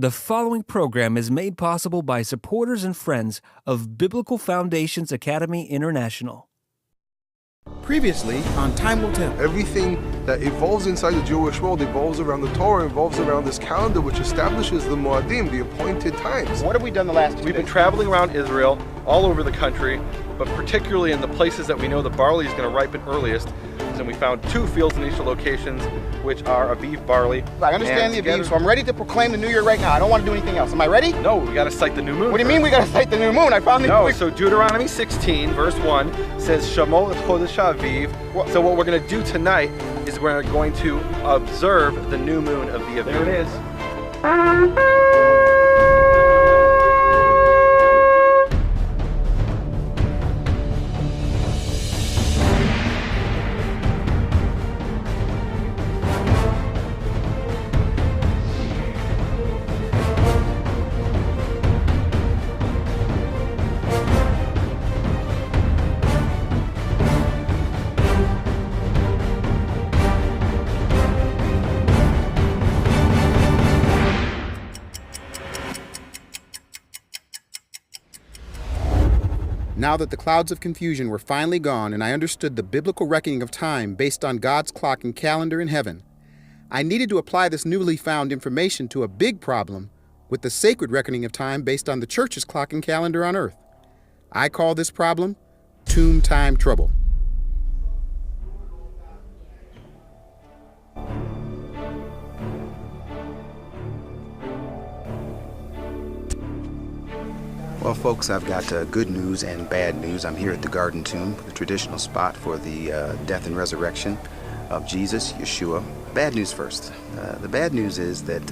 The following program is made possible by supporters and friends of Biblical Foundations Academy International. Previously on Time Will Tell. Everything that evolves inside the Jewish world evolves around the Torah, evolves around this calendar which establishes the Moadim, the appointed times. What have we done the last 2 days? We've been traveling around Israel, all over the country, but particularly in the places that we know the barley is going to ripen earliest. And we found 2 fields in each of the locations, which are Aviv barley. I understand the Aviv, so I'm ready to proclaim the new year right now. I don't want to do anything else. Am I ready? No, we got to cite the new moon. What do you mean we got to cite the new moon? I found the No, so Deuteronomy 16, verse 1 says, Shamo et Chodesh Aviv. So what we're going to do tonight is we're going to observe the new moon of the Aviv. There it is. Now that the clouds of confusion were finally gone and I understood the biblical reckoning of time based on God's clock and calendar in heaven, I needed to apply this newly found information to a big problem with the sacred reckoning of time based on the church's clock and calendar on earth. I call this problem tomb time trouble. Well, folks, I've got good news and bad news. I'm here at the Garden Tomb, the traditional spot for the death and resurrection of Jesus, Yeshua. Bad news first. The bad news is that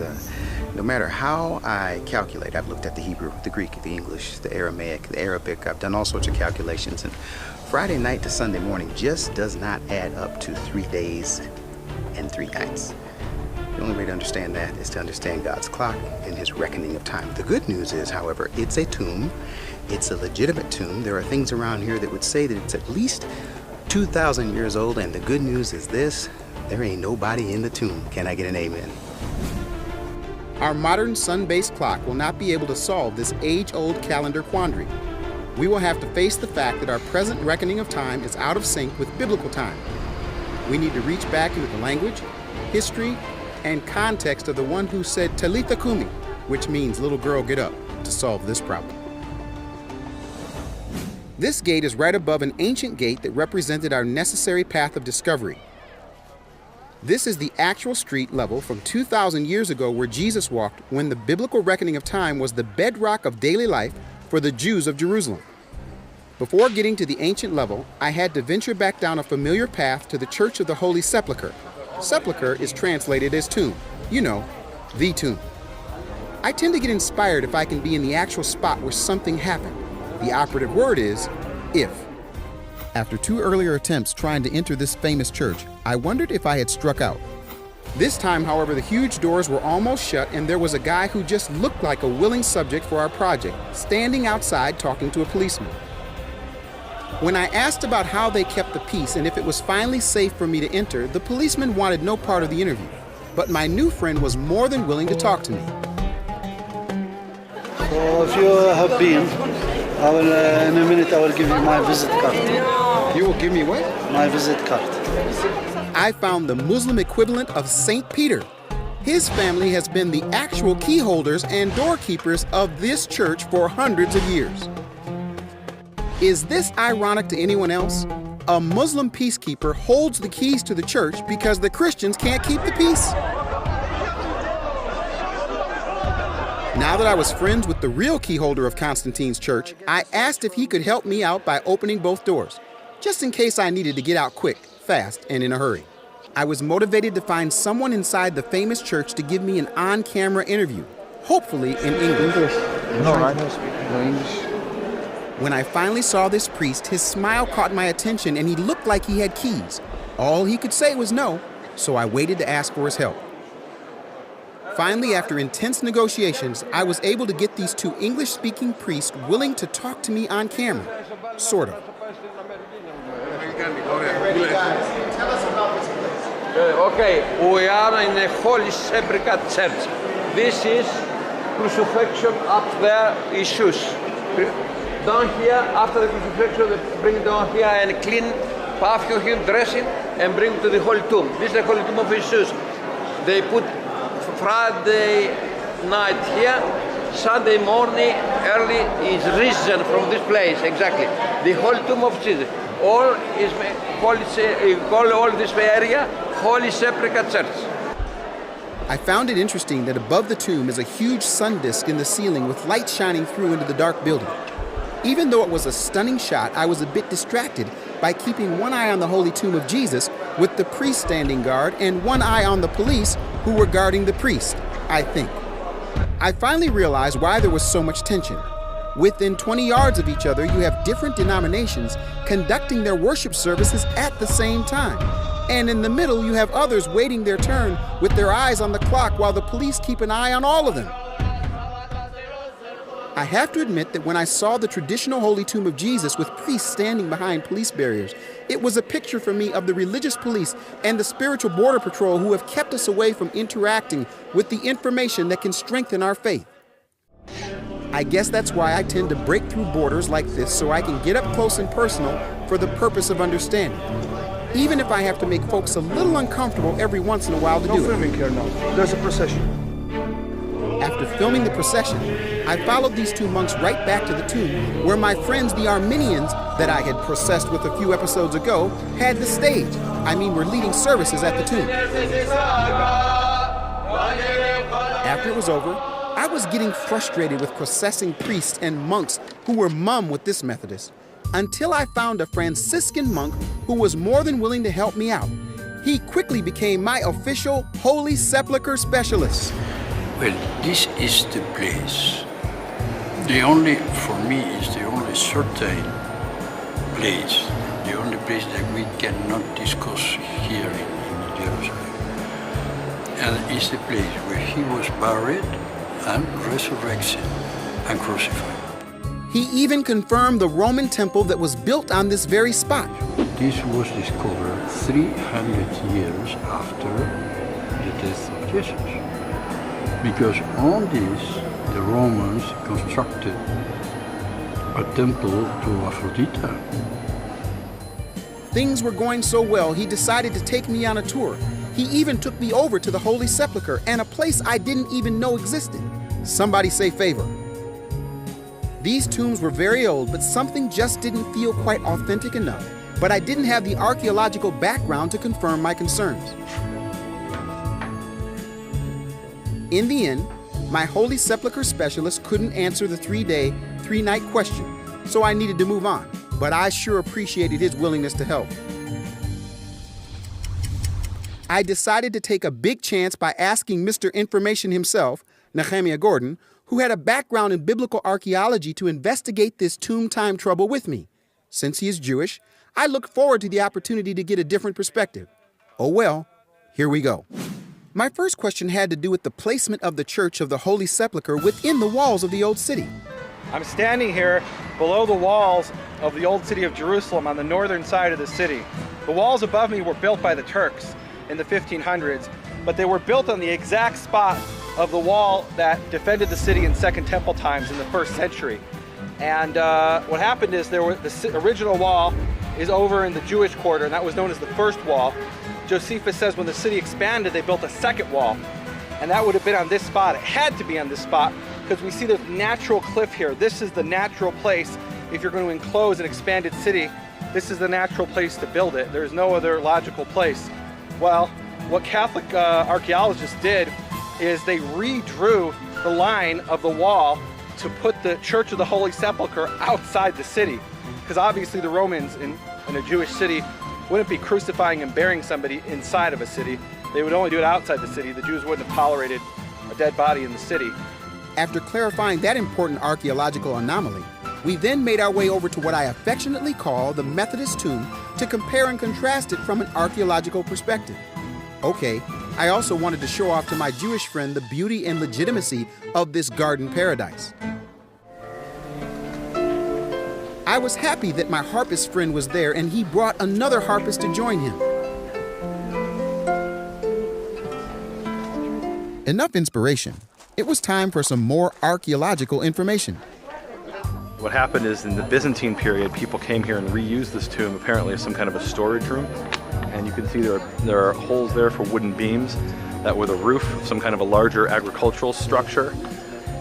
no matter how I calculate, I've looked at the Hebrew, the Greek, the English, the Aramaic, the Arabic, I've done all sorts of calculations, and Friday night to Sunday morning just does not add up to 3 days and 3 nights. The only way to understand that is to understand God's clock and his reckoning of time. The good news is, however, it's a tomb. It's a legitimate tomb. There are things around here that would say that it's at least 2,000 years old, and the good news is this: there ain't nobody in the tomb. Can I get an amen? Our modern sun-based clock will not be able to solve this age-old calendar quandary. We will have to face the fact that our present reckoning of time is out of sync with biblical time. We need to reach back into the language, history, and context of the one who said Talitha Kumi, which means little girl get up, to solve this problem. This gate is right above an ancient gate that represented our necessary path of discovery. This is the actual street level from 2,000 years ago where Jesus walked when the biblical reckoning of time was the bedrock of daily life for the Jews of Jerusalem. Before getting to the ancient level, I had to venture back down a familiar path to the Church of the Holy Sepulchre. Sepulchre is translated as tomb. You know, the tomb. I tend to get inspired if I can be in the actual spot where something happened. The operative word is if. After 2 earlier attempts trying to enter this famous church, I wondered if I had struck out. This time, however, the huge doors were almost shut and there was a guy who just looked like a willing subject for our project, standing outside talking to a policeman. When I asked about how they kept the peace and if it was finally safe for me to enter, the policeman wanted no part of the interview. But my new friend was more than willing to talk to me. So if you have been, in a minute I will give you my visit card. You will give me what? My visit card. I found the Muslim equivalent of St. Peter. His family has been the actual key holders and doorkeepers of this church for hundreds of years. Is this ironic to anyone else? A Muslim peacekeeper holds the keys to the church because the Christians can't keep the peace. Now that I was friends with the real key holder of Constantine's church, I asked if he could help me out by opening both doors, just in case I needed to get out quick, fast, and in a hurry. I was motivated to find someone inside the famous church to give me an on-camera interview, hopefully in English. No, I don't speak no English. When I finally saw this priest, his smile caught my attention and he looked like he had keys. All he could say was no, so I waited to ask for his help. Finally, after intense negotiations, I was able to get these 2 English-speaking priests willing to talk to me on camera. Sort of. Tell us about this place. Okay, we are in the Holy Sepulchre Church. This is crucifixion up there is shoes. Down here, after the crucifixion, they bring down here and clean, perfume him, dress him, and bring him to the Holy Tomb. This is the Holy Tomb of Jesus. They put Friday night here, Sunday morning, early is risen from this place, exactly. The Holy Tomb of Jesus. All is call all this area Holy Sepulchre Church. I found it interesting that above the tomb is a huge sun disk in the ceiling with light shining through into the dark building. Even though it was a stunning shot, I was a bit distracted by keeping one eye on the holy tomb of Jesus with the priest standing guard and one eye on the police who were guarding the priest, I think. I finally realized why there was so much tension. Within 20 yards of each other, you have different denominations conducting their worship services at the same time. And in the middle, you have others waiting their turn with their eyes on the clock while the police keep an eye on all of them. I have to admit that when I saw the traditional Holy Tomb of Jesus with priests standing behind police barriers, it was a picture for me of the religious police and the spiritual border patrol who have kept us away from interacting with the information that can strengthen our faith. I guess that's why I tend to break through borders like this so I can get up close and personal for the purpose of understanding. Even if I have to make folks a little uncomfortable every once in a while to do it. No filming here now. There's a procession. After filming the procession, I followed these two monks right back to the tomb where my friends the Armenians that I had processed with a few episodes ago had the stage. Were leading services at the tomb. After it was over, I was getting frustrated with processing priests and monks who were mum with this Methodist, until I found a Franciscan monk who was more than willing to help me out. He quickly became my official Holy Sepulchre specialist. Well, this is the place. For me, is the only certain place, the only place that we cannot discuss here in Jerusalem. And it's the place where he was buried and resurrected and crucified. He even confirmed the Roman temple that was built on this very spot. This was discovered 300 years after the death of Jesus. Because on this, the Romans constructed a temple to Aphrodite. Things were going so well, he decided to take me on a tour. He even took me over to the Holy Sepulchre and a place I didn't even know existed. Somebody say favor. These tombs were very old, but something just didn't feel quite authentic enough. But I didn't have the archaeological background to confirm my concerns. In the end, my Holy Sepulchre specialist couldn't answer the 3-day, 3-night question, so I needed to move on. But I sure appreciated his willingness to help. I decided to take a big chance by asking Mr. Information himself, Nehemiah Gordon, who had a background in biblical archaeology, to investigate this tomb time trouble with me. Since he is Jewish, I looked forward to the opportunity to get a different perspective. Oh well, here we go. My first question had to do with the placement of the Church of the Holy Sepulchre within the walls of the Old City. I'm standing here below the walls of the Old City of Jerusalem on the northern side of the city. The walls above me were built by the Turks in the 1500s, but they were built on the exact spot of the wall that defended the city in Second Temple times in the 1st century. And what happened is the original wall is over in the Jewish quarter, and that was known as the first wall. Josephus says when the city expanded, they built a second wall, and that would have been on this spot. It had to be on this spot because we see the natural cliff here. This is the natural place. If you're going to enclose an expanded city, this is the natural place to build it. There's no other logical place. Well, what Catholic archaeologists did is they redrew the line of the wall to put the Church of the Holy Sepulchre outside the city, because obviously the Romans in a Jewish city wouldn't be crucifying and burying somebody inside of a city. They would only do it outside the city. The Jews wouldn't have tolerated a dead body in the city. After clarifying that important archaeological anomaly, we then made our way over to what I affectionately call the Methodist tomb to compare and contrast it from an archaeological perspective. Okay, I also wanted to show off to my Jewish friend the beauty and legitimacy of this garden paradise. I was happy that my harpist friend was there, and he brought another harpist to join him. Enough inspiration. it was time for some more archaeological information. What happened is in the Byzantine period, people came here and reused this tomb apparently as some kind of a storage room. And you can see there are holes there for wooden beams that were the roof of some kind of a larger agricultural structure.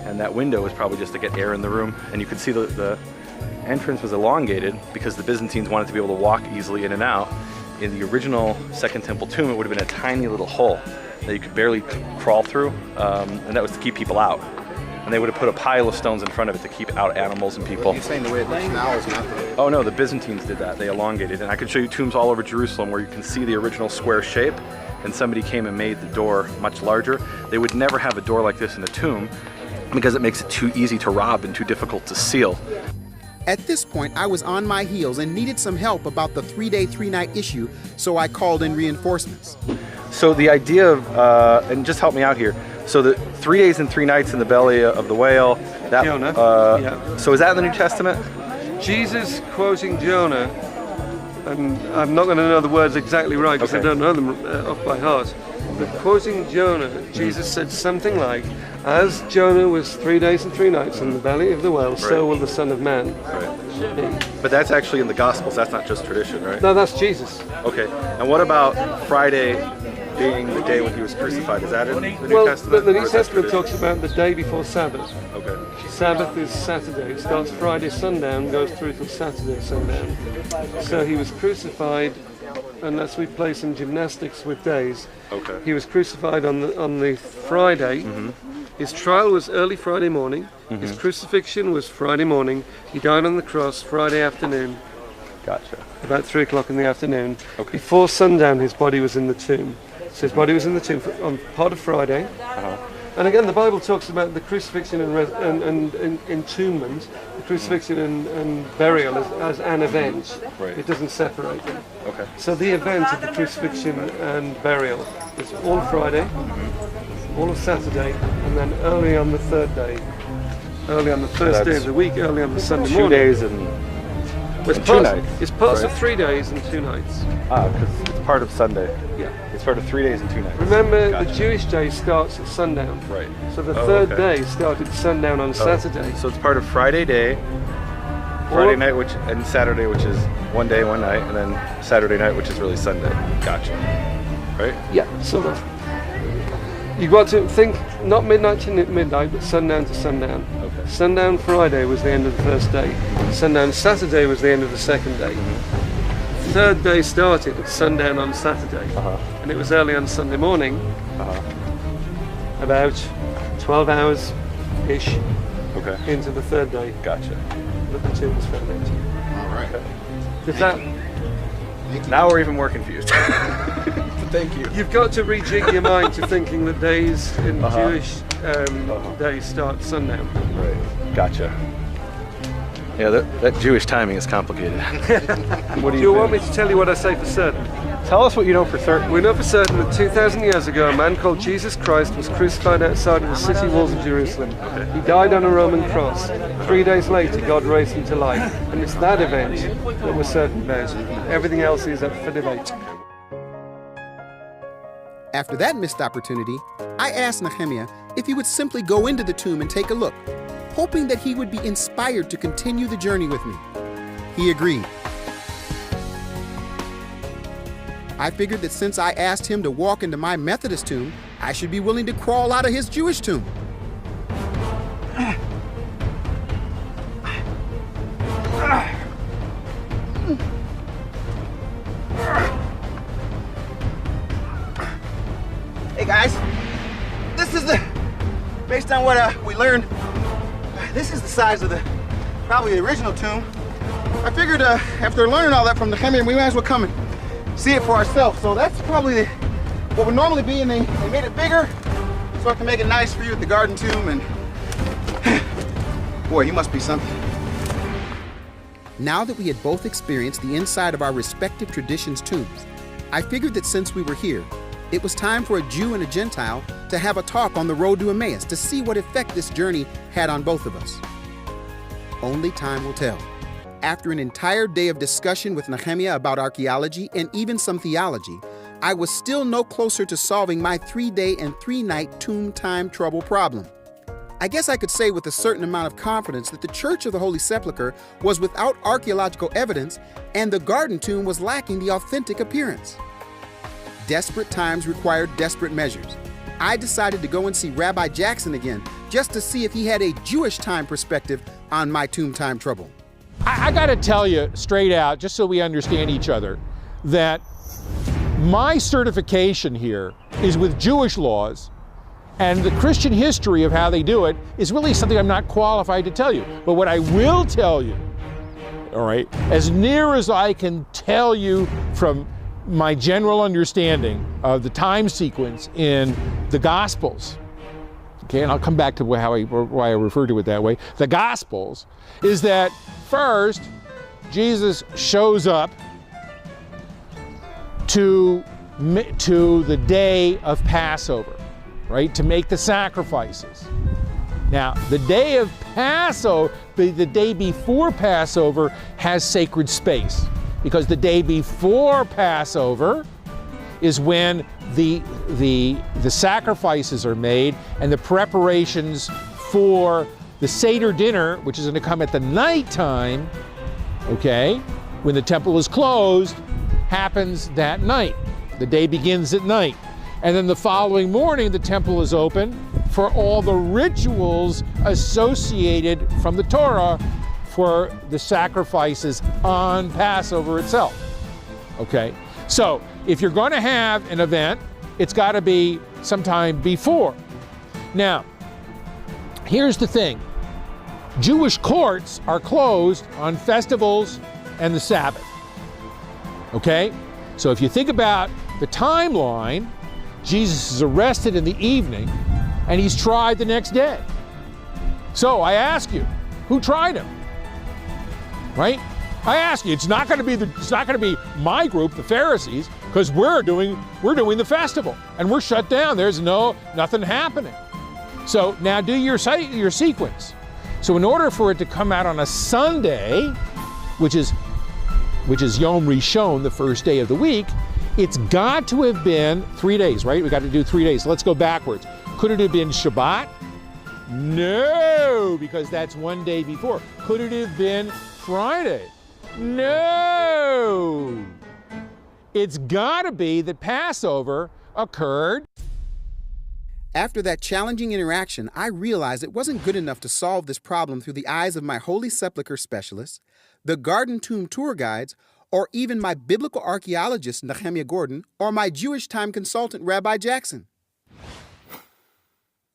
And that window was probably just to get air in the room. And you can see the entrance was elongated because the Byzantines wanted to be able to walk easily in and out. In the original Second Temple tomb, it would have been a tiny little hole that you could barely crawl through, and that was to keep people out. And they would have put a pile of stones in front of it to keep out animals and people. You're saying the way it looks now is not the... Oh no, the Byzantines did that. They elongated. And I could show you tombs all over Jerusalem where you can see the original square shape, and somebody came and made the door much larger. They would never have a door like this in a tomb because it makes it too easy to rob and too difficult to seal. At this point, I was on my heels and needed some help about the 3-day, 3-night issue, so I called in reinforcements. So the idea of, and just help me out here, so the 3 days and 3 nights in the belly of the whale, that, Jonah, yeah. So is that in the New Testament? Jesus quoting Jonah, and I'm not going to know the words exactly right because I don't know them off by heart, but quoting Jonah, Jesus said something like, as Jonah was 3 days and 3 nights in the belly of the whale, so will the Son of Man be. But that's actually in the Gospels, that's not just tradition, right? No, that's Jesus. Okay, and what about Friday being the day when he was crucified? Is that in the New Testament? Well, the New Testament talks about the day before Sabbath. Okay. Sabbath is Saturday. It starts Friday sundown, goes through till Saturday sundown. So he was crucified, unless we play some gymnastics with days. Okay. He was crucified on the Friday. Mm-hmm. His trial was early Friday morning. Mm-hmm. His crucifixion was Friday morning. He died on the cross Friday afternoon. Gotcha. About 3 o'clock in the afternoon. Okay. Before sundown, his body was in the tomb. So his body was in the tomb on part of Friday. Uh-huh. And again, the Bible talks about the crucifixion and entombment, the crucifixion and burial as an event. Right. It doesn't separate them. Okay. So the event of the crucifixion and burial is all Friday, all of Saturday, and then early on the third day, early on the first day of the week, early on the Sunday morning. 2 days and It's 2 nights. It's parts right? of 3 days and 2 nights. Because it's part of Sunday. Yeah. It's part of 3 days and 2 nights. Remember, Gotcha. the Jewish day starts at sundown. Right. So the Oh, third okay. day started sundown on Saturday. So it's part of Friday day, Friday night, and Saturday, which is 1 day, 1 night, and then Saturday night, which is really Sunday. Gotcha. Right? Yeah, sort of. You've got to think not midnight to midnight, but sundown to sundown. Okay. Sundown Friday was the end of the first day. Sundown Saturday was the end of the second day. Third day started at sundown on Saturday, and it was early on Sunday morning, about 12 hours-ish into the third day. Gotcha. That the tomb was found empty. All right. Does that? Now we're even more confused. Thank you. You've got to rejig your mind to thinking that days in Jewish days start sundown. Right. Gotcha. Yeah, that Jewish timing is complicated. What Do you want me to tell you what I say for certain? Tell us what you know for certain. We know for certain that 2,000 years ago, a man called Jesus Christ was crucified outside of the city walls of Jerusalem. He died on a Roman cross. 3 days later, God raised him to life. And it's that event that we're certain about. Everything else is up for debate. After that missed opportunity, I asked Nehemiah if he would simply go into the tomb and take a look, hoping that he would be inspired to continue the journey with me. He agreed. I figured that since I asked him to walk into my Methodist tomb, I should be willing to crawl out of his Jewish tomb. Hey guys, this is based on what we learned, this is the size of probably the original tomb. I figured after learning all that from the Nehemiah, we might as well come and see it for ourselves. So that's probably what would normally be, and they made it bigger so I can make it nice for you at the garden tomb. And boy, he must be something. Now that we had both experienced the inside of our respective traditions' tombs, I figured that since we were here, it was time for a Jew and a Gentile to have a talk on the road to Emmaus to see what effect this journey had on both of us. Only time will tell. After an entire day of discussion with Nehemiah about archaeology and even some theology, I was still no closer to solving my 3-day and 3-night tomb time trouble problem. I guess I could say with a certain amount of confidence that the Church of the Holy Sepulchre was without archaeological evidence and the garden tomb was lacking the authentic appearance. Desperate times required desperate measures. I decided to go and see Rabbi Jackson again, just to see if he had a Jewish time perspective on my tomb time trouble. I gotta tell you straight out, just so we understand each other, that my certification here is with Jewish laws, and the Christian history of how they do it is really something I'm not qualified to tell you. But what I will tell you, all right, as near as I can tell you from my general understanding of the time sequence in the Gospels, okay, and I'll come back to why I refer to it that way, the Gospels, is that first, Jesus shows up to the day of Passover, right, to make the sacrifices. Now, the day of Passover, the day before Passover has sacred space, because the day before Passover is when the sacrifices are made and the preparations for the Seder dinner, which is going to come at the nighttime, okay, when the temple is closed, happens that night. The day begins at night. And then the following morning, the temple is open for all the rituals associated from the Torah for the sacrifices on Passover itself. Okay? So, if you're going to have an event, it's got to be sometime before. Now, here's the thing. Jewish courts are closed on festivals and the Sabbath. Okay? So if you think about the timeline, Jesus is arrested in the evening and he's tried the next day. So I ask you, who tried him? Right? I ask you, it's not going to be my group, the Pharisees, because we're doing the festival and we're shut down. There's nothing happening. So now do your sequence. So in order for it to come out on a Sunday, which is Yom Rishon, the first day of the week, it's got to have been 3 days, right? We got to do 3 days. Let's go backwards. Could it have been Shabbat? No, because that's one day before. Could it have been Friday? No. It's got to be that Passover occurred. After that challenging interaction, I realized it wasn't good enough to solve this problem through the eyes of my Holy Sepulchre specialists, the Garden Tomb tour guides, or even my biblical archaeologist, Nehemiah Gordon, or my Jewish time consultant, Rabbi Jackson.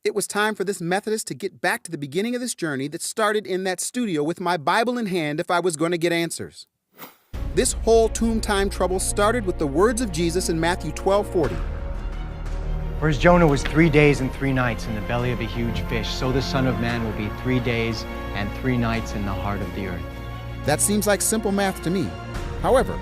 It was time for this Methodist to get back to the beginning of this journey that started in that studio with my Bible in hand if I was going to get answers. This whole tomb time trouble started with the words of Jesus in Matthew 12:40. For as Jonah was 3 days and 3 nights in the belly of a huge fish, so the Son of Man will be 3 days and 3 nights in the heart of the earth. That seems like simple math to me. However,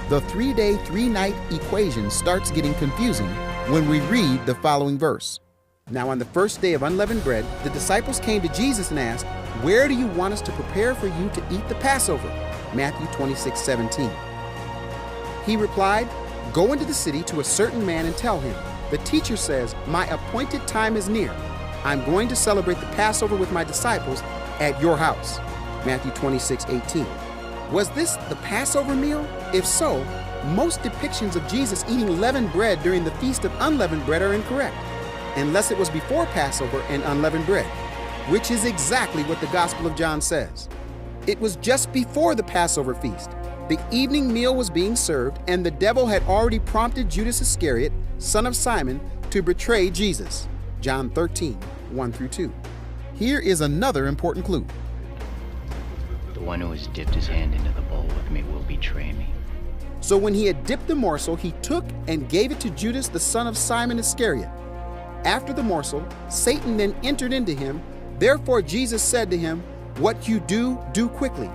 the 3-day, 3-night equation starts getting confusing when we read the following verse. Now on the first day of unleavened bread, the disciples came to Jesus and asked, "Where do you want us to prepare for you to eat the Passover?" Matthew 26:17. He replied, "Go into the city to a certain man and tell him, 'The teacher says, my appointed time is near. I'm going to celebrate the Passover with my disciples at your house.'" Matthew 26:18. Was this the Passover meal? If so, most depictions of Jesus eating leavened bread during the Feast of Unleavened Bread are incorrect, unless it was before Passover and unleavened bread, which is exactly what the Gospel of John says. It was just before the Passover feast. The evening meal was being served, and the devil had already prompted Judas Iscariot, son of Simon, to betray Jesus. John 13:1-2. Here is another important clue. The one who has dipped his hand into the bowl with me will betray me. So when he had dipped the morsel, he took and gave it to Judas, the son of Simon Iscariot. After the morsel, Satan then entered into him. Therefore Jesus said to him, "What you do, do quickly."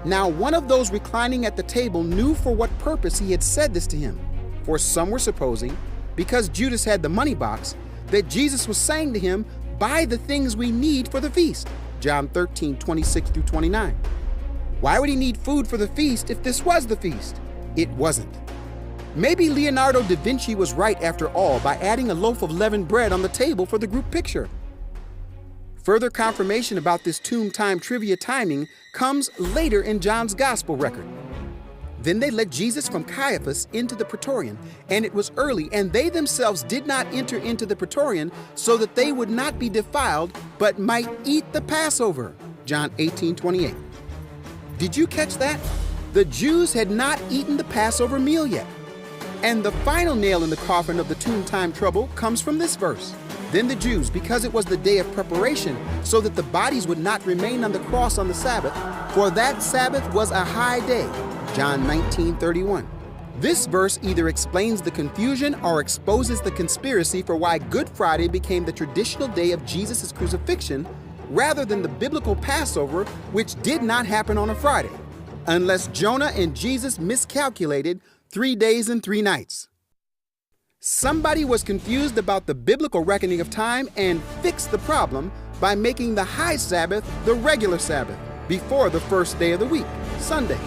Now one of those reclining at the table knew for what purpose he had said this to him. For some were supposing, because Judas had the money box, that Jesus was saying to him, "Buy the things we need for the feast." John 13:26-29. Why would he need food for the feast if this was the feast? It wasn't. Maybe Leonardo da Vinci was right after all by adding a loaf of leavened bread on the table for the group picture. Further confirmation about this tomb time trivia timing comes later in John's gospel record. Then they led Jesus from Caiaphas into the praetorium, and it was early, and they themselves did not enter into the praetorium so that they would not be defiled, but might eat the Passover. John 18:28. Did you catch that? The Jews had not eaten the Passover meal yet. And the final nail in the coffin of the tomb time trouble comes from this verse. Then the Jews, because it was the day of preparation, so that the bodies would not remain on the cross on the Sabbath, for that Sabbath was a high day. John 19:31. This verse either explains the confusion or exposes the conspiracy for why Good Friday became the traditional day of Jesus' crucifixion, rather than the biblical Passover, which did not happen on a Friday, unless Jonah and Jesus miscalculated 3 days and 3 nights. Somebody was confused about the biblical reckoning of time and fixed the problem by making the high Sabbath the regular Sabbath before the first day of the week, Sunday.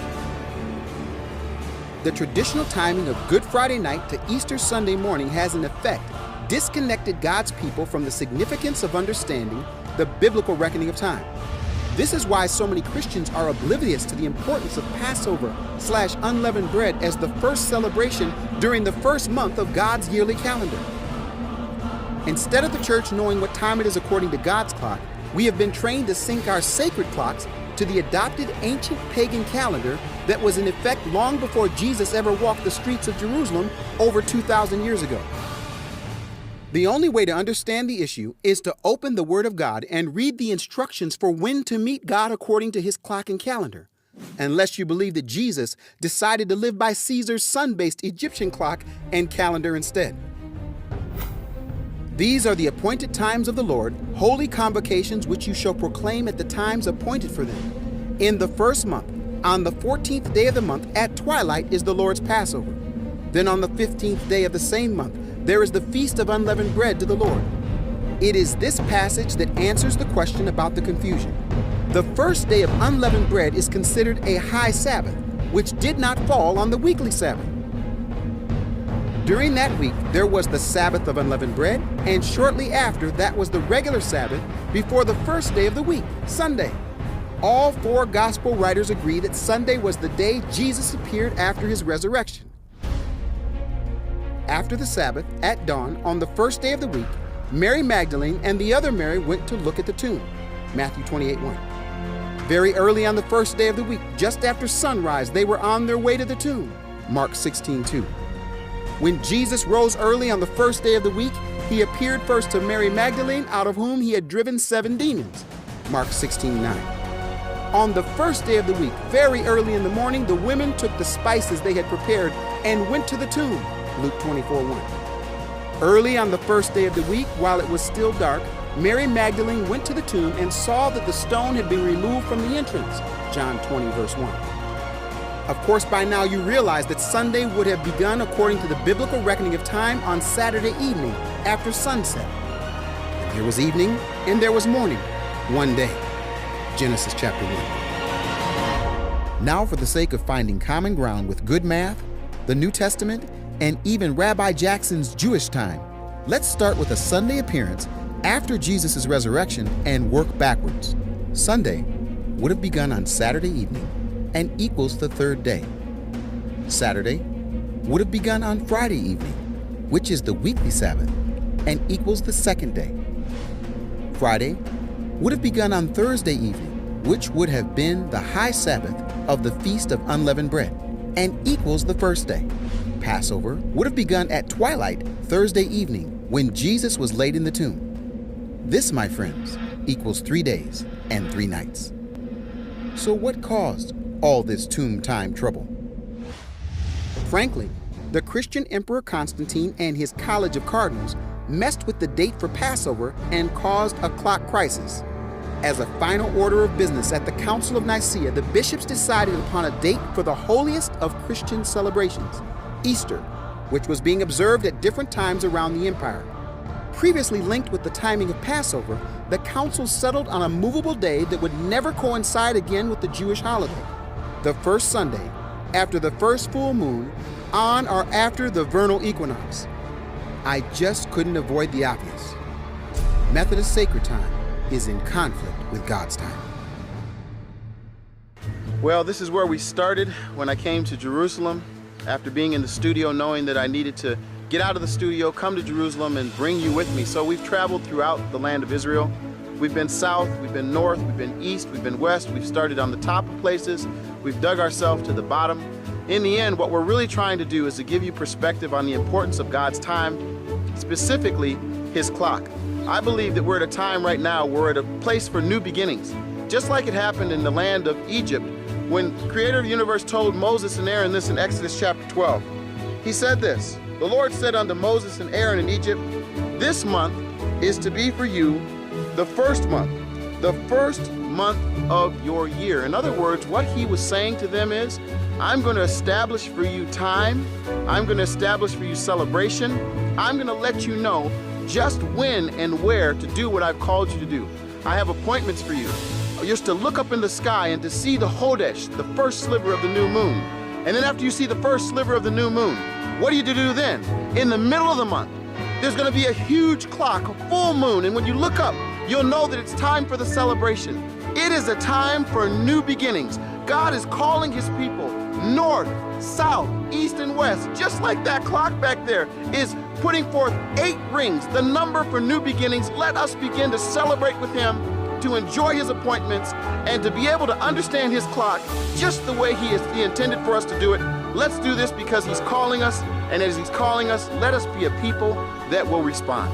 The traditional timing of Good Friday night to Easter Sunday morning has in effect disconnected God's people from the significance of understanding the biblical reckoning of time. This is why so many Christians are oblivious to the importance of Passover/unleavened bread as the first celebration during the first month of God's yearly calendar. Instead of the church knowing what time it is according to God's clock, we have been trained to sync our sacred clocks to the adopted ancient pagan calendar that was in effect long before Jesus ever walked the streets of Jerusalem over 2,000 years ago. The only way to understand the issue is to open the Word of God and read the instructions for when to meet God according to his clock and calendar, unless you believe that Jesus decided to live by Caesar's sun-based Egyptian clock and calendar instead. These are the appointed times of the Lord, holy convocations which you shall proclaim at the times appointed for them. In the first month, on the 14th day of the month at twilight is the Lord's Passover. Then on the 15th day of the same month, there is the Feast of Unleavened Bread to the Lord. It is this passage that answers the question about the confusion. The first day of unleavened bread is considered a high Sabbath, which did not fall on the weekly Sabbath. During that week, there was the Sabbath of unleavened bread, and shortly after, that was the regular Sabbath before the first day of the week, Sunday. All 4 gospel writers agree that Sunday was the day Jesus appeared after his resurrection. After the Sabbath, at dawn, on the first day of the week, Mary Magdalene and the other Mary went to look at the tomb. Matthew 28:1. Very early on the first day of the week, just after sunrise, they were on their way to the tomb. Mark 16:2. When Jesus rose early on the first day of the week, he appeared first to Mary Magdalene, out of whom he had driven 7 demons. Mark 16:9. On the first day of the week, very early in the morning, the women took the spices they had prepared and went to the tomb. Luke 24:1. Early on the first day of the week, while it was still dark, Mary Magdalene went to the tomb and saw that the stone had been removed from the entrance. John 20:1. Of course, by now you realize that Sunday would have begun according to the biblical reckoning of time on Saturday evening after sunset. There was evening and there was morning, one day. Genesis chapter 1. Now, for the sake of finding common ground with good math, the New Testament, and even Rabbi Jackson's Jewish time, let's start with a Sunday appearance after Jesus' resurrection and work backwards. Sunday would have begun on Saturday evening and equals the 3rd day. Saturday would have begun on Friday evening, which is the weekly Sabbath, and equals the 2nd day. Friday would have begun on Thursday evening, which would have been the high Sabbath of the Feast of Unleavened Bread, and equals the 1st day. Passover would have begun at twilight Thursday evening when Jesus was laid in the tomb. This, my friends, equals 3 days and 3 nights. So what caused all this tomb time trouble? Frankly, the Christian Emperor Constantine and his College of Cardinals messed with the date for Passover and caused a clock crisis. As a final order of business at the Council of Nicaea, the bishops decided upon a date for the holiest of Christian celebrations, Easter, which was being observed at different times around the empire. Previously linked with the timing of Passover, the council settled on a movable day that would never coincide again with the Jewish holiday, the first Sunday, after the first full moon, on or after the vernal equinox. I just couldn't avoid the obvious. Methodist sacred time is in conflict with God's time. Well, this is where we started when I came to Jerusalem after being in the studio, knowing that I needed to get out of the studio, come to Jerusalem, and bring you with me. So we've traveled throughout the land of Israel. We've been south, we've been north, we've been east, we've been west. We've started on the top of places. We've dug ourselves to the bottom. In the end, what we're really trying to do is to give you perspective on the importance of God's time, specifically His clock. I believe that we're at a time right now, we're at a place for new beginnings. Just like it happened in the land of Egypt, when the Creator of the universe told Moses and Aaron this in Exodus chapter 12. He said this, "The Lord said unto Moses and Aaron in Egypt, this month is to be for you the first month of your year." In other words, what he was saying to them is, I'm going to establish for you time. I'm going to establish for you celebration. I'm going to let you know just when and where to do what I've called you to do. I have appointments for you. You're to look up in the sky and to see the Hodesh, the first sliver of the new moon. And then after you see the first sliver of the new moon, what are you to do then? In the middle of the month, there's going to be a huge clock, a full moon, and when you look up, you'll know that it's time for the celebration. It is a time for new beginnings. God is calling His people north, south, east, and west, just like that clock back there is putting forth 8 rings, the number for new beginnings. Let us begin to celebrate with Him, to enjoy His appointments, and to be able to understand His clock just the way He intended for us to do it. Let's do this because He's calling us, and as He's calling us, let us be a people that will respond.